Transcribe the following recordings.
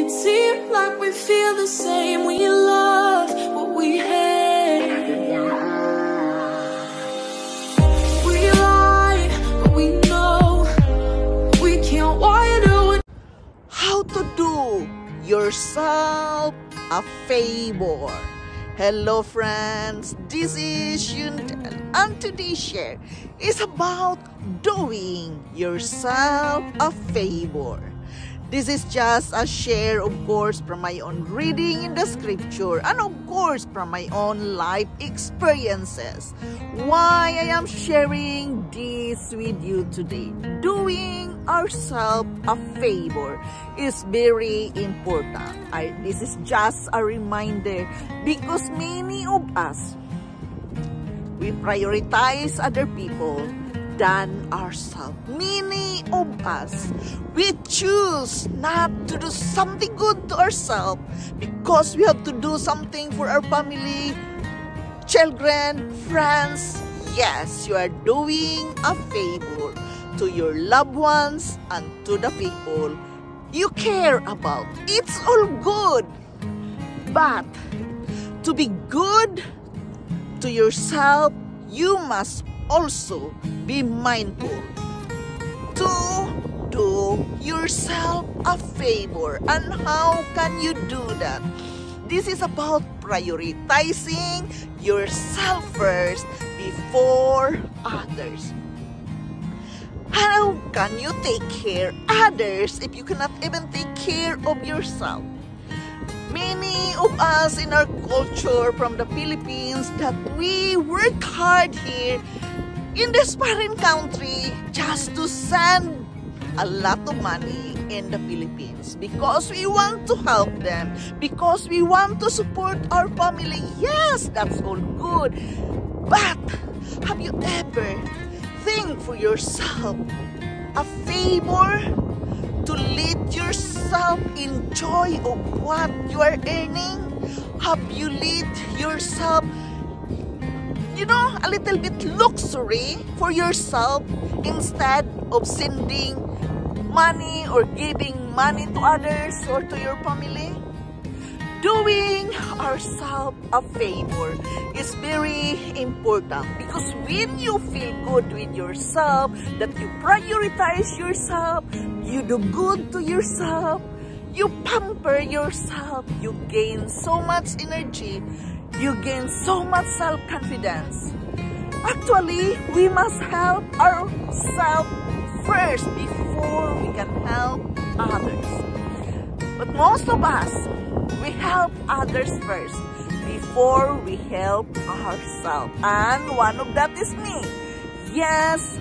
it seem like we feel the same? We love what we hate. We lie, but we know we can't wire it. How to do yourself a favor. Hello friends, this is Yundel, and today's share is about doing yourself a favor. This is just a share, of course, from my own reading in the scripture and of course from my own life experiences. Why I am sharing this with you today. Doing ourselves a favor is very important. This is just a reminder because many of us, we prioritize other people than ourselves. Many of us, we choose not to do something good to ourselves because we have to do something for our family, children, friends. Yes, you are doing a favor to your loved ones and to the people you care about. It's all good. But to be good to yourself, you must also be mindful to do yourself a favor. And how can you do that? This is about prioritizing yourself first before others. How can you take care of others if you cannot even take care of yourself? Many of us in our culture from the Philippines that we work hard here in this foreign country just to send a lot of money in the Philippines because we want to help them, because we want to support our family. Yes, that's all good. But have you ever think for yourself a favor to let yourself enjoy of what you are earning? Have you let yourself, a little bit luxury for yourself instead of sending money or giving money to others or to your family? Doing ourselves a favor is very important because when you feel good with yourself, that you prioritize yourself, you do good to yourself, you pamper yourself, you gain so much energy, you gain so much self-confidence. Actually, we must help ourselves first before we can help others. But most of us, we help others first before we help ourselves. And one of that is me. Yes,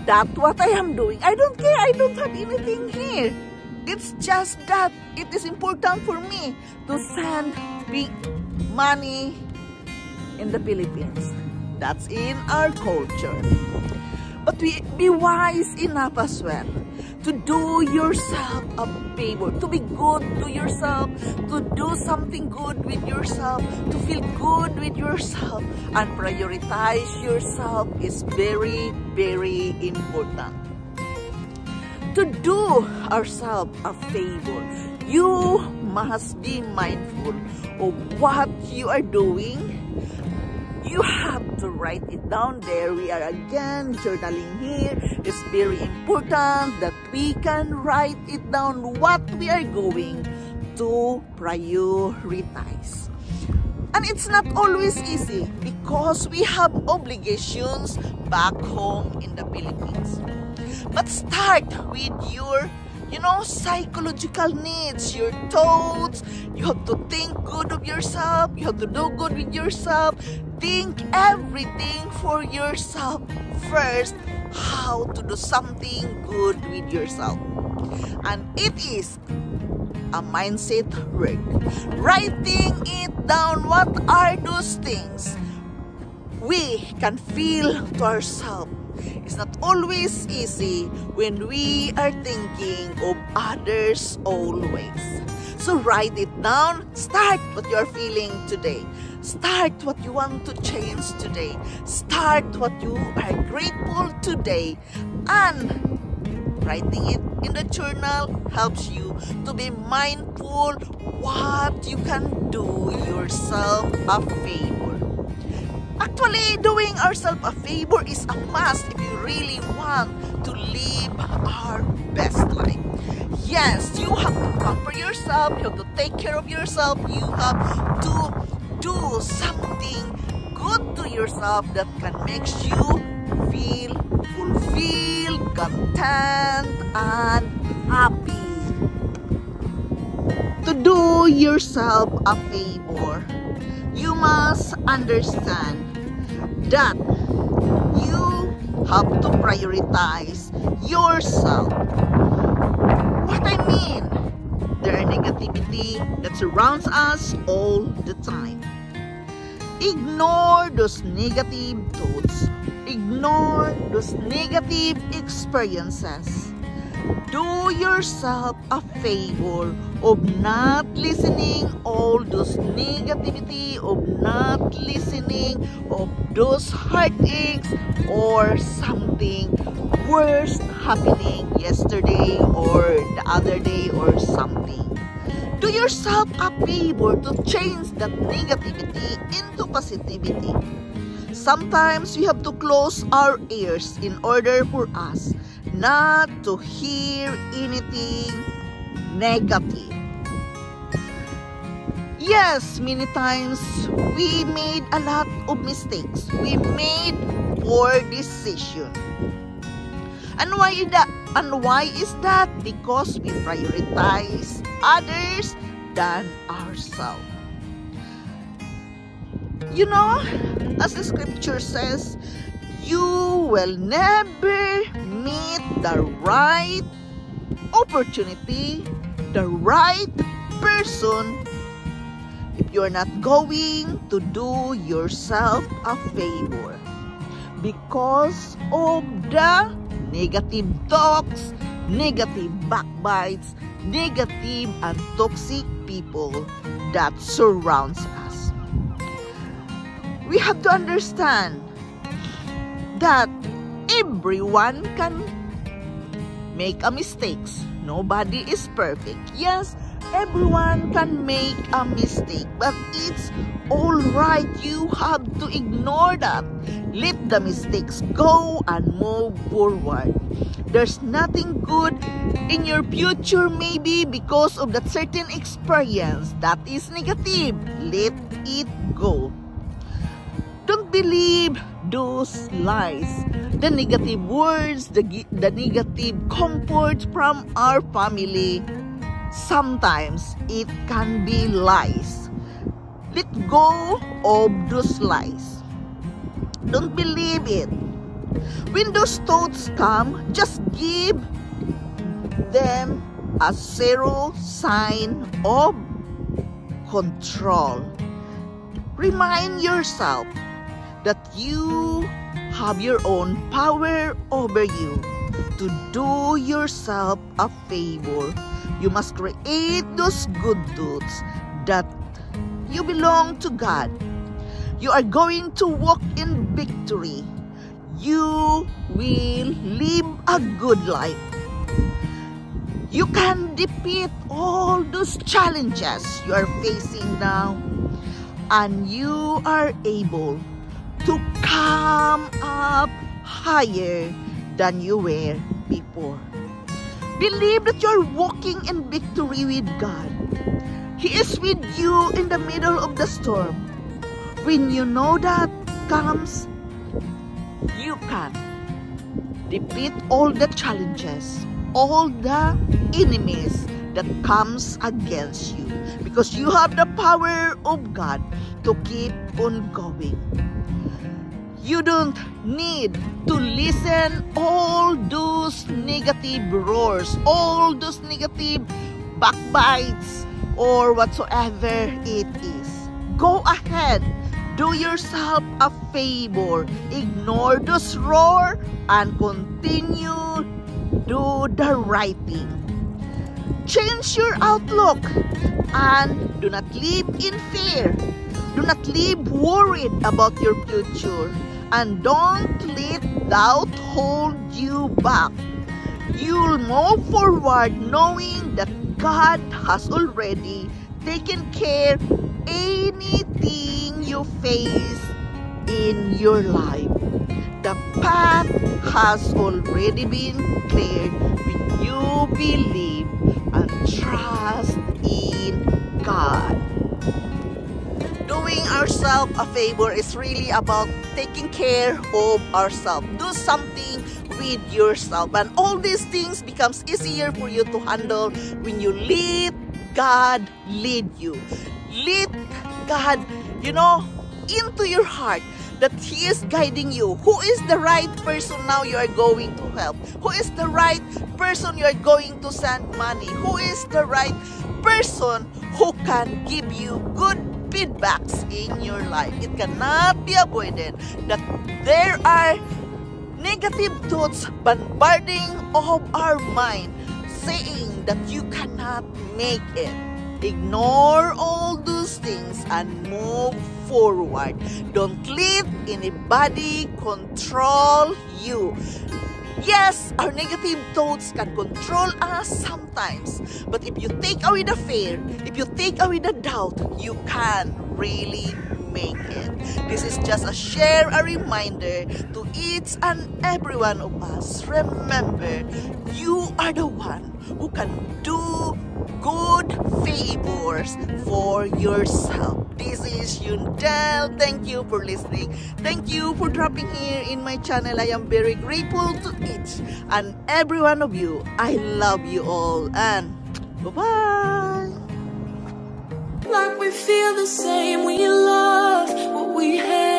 that's what I am doing. I don't care. I don't have anything here. It's just that it is important for me to send big money in the Philippines. That's in our culture. But we be wise enough as well to do yourself a favor, to be good to yourself, to do something good with yourself, to feel good with yourself, and prioritize yourself is very, very important. To do ourselves a favor, you must be mindful of what you are doing. You have to write it down there. We are again journaling here. It's very important that we can write it down what we are going to prioritize. And it's not always easy because we have obligations back home in the Philippines. But start with your psychological needs, your thoughts. You have to think good of yourself. You have to do good with yourself. Think everything for yourself first. How to do something good with yourself. And it is a mindset work. Writing it down, what are those things we can feel to ourselves. It's not always easy when we are thinking of others always. So write it down. Start what you are feeling today. Start what you want to change today. Start what you are grateful today. And Writing it in the journal helps you to be mindful what you can do yourself a favor. Actually, doing ourselves a favor is a must if you really want to live our best life. Yes, you have to pamper yourself, you have to take care of yourself, you have to do something good to yourself that can make you feel fulfilled, content, and happy. To do yourself a favor, you must understand that you have to prioritize yourself. What I mean, there are negativity that surrounds us all the time. Ignore those negative thoughts. Ignore those negative experiences. Do yourself a favor of not listening all those negativity, of not listening of those heartaches or something worse happening yesterday or the other day or something. Do yourself a favor to change that negativity into positivity. Sometimes we have to close our ears in order for us not to hear anything negative. Yes, many times we made a lot of mistakes. We made poor decisions. And why is that? Because we prioritize others than ourselves. You know, as the scripture says, you will never meet the right opportunity, the right person, if you're not going to do yourself a favor because of the negative talks, negative backbites, negative and toxic people that surrounds us. We have to understand that everyone can make a mistakes. Nobody is perfect. Yes, everyone can make a mistake, but it's all right. You have to ignore that. Let the mistakes go and move forward. There's nothing good in your future maybe because of that certain experience that is negative. Let it go. Don't believe those lies, the negative words, the negative comfort from our family. Sometimes it can be lies. Let go of those lies. Don't believe it. When those thoughts come, just give them a zero sign of control. Remind yourself that you have your own power over you. To do yourself a favor, you must create those good thoughts that you belong to God. You are going to walk in victory. You will live a good life. You can defeat all those challenges you are facing now, and you are able to come up higher than you were before. Believe that you're walking in victory with God. He is with you in the middle of the storm. When you know that comes, you can defeat all the challenges, all the enemies that comes against you, because you have the power of God to keep on going. You don't need to listen all those negative roars, all those negative backbites, or whatsoever it is. Go ahead. Do yourself a favor. Ignore those roar and continue do the right thing. Change your outlook and do not live in fear. Do not live worried about your future, and don't let doubt hold you back. You'll move forward knowing that God has already taken care anything you face in your life. The path has already been cleared when you believe and trust in God. Doing ourselves a favor is really about taking care of ourselves. Do something with yourself, and all these things becomes easier for you to handle when you let God lead you. Let God, into your heart that He is guiding you. Who is the right person now you are going to help? Who is the right person you are going to send money? Who is the right person who can give you good feedbacks in your life? It cannot be avoided that there are negative thoughts bombarding of our mind, saying that you cannot make it. Ignore all those things and move forward. Don't let anybody control you. Yes, our negative thoughts can control us sometimes. But if you take away the fear, if you take away the doubt, you can really make it. This is just a reminder to each and every one of us. Remember, you are the one who can do good favors for yourself. This is Yundel. Thank you for listening. Thank you for dropping here in my channel. I am very grateful to each and every one of you. I love you all, and bye-bye. Like we feel the same, we love what we have.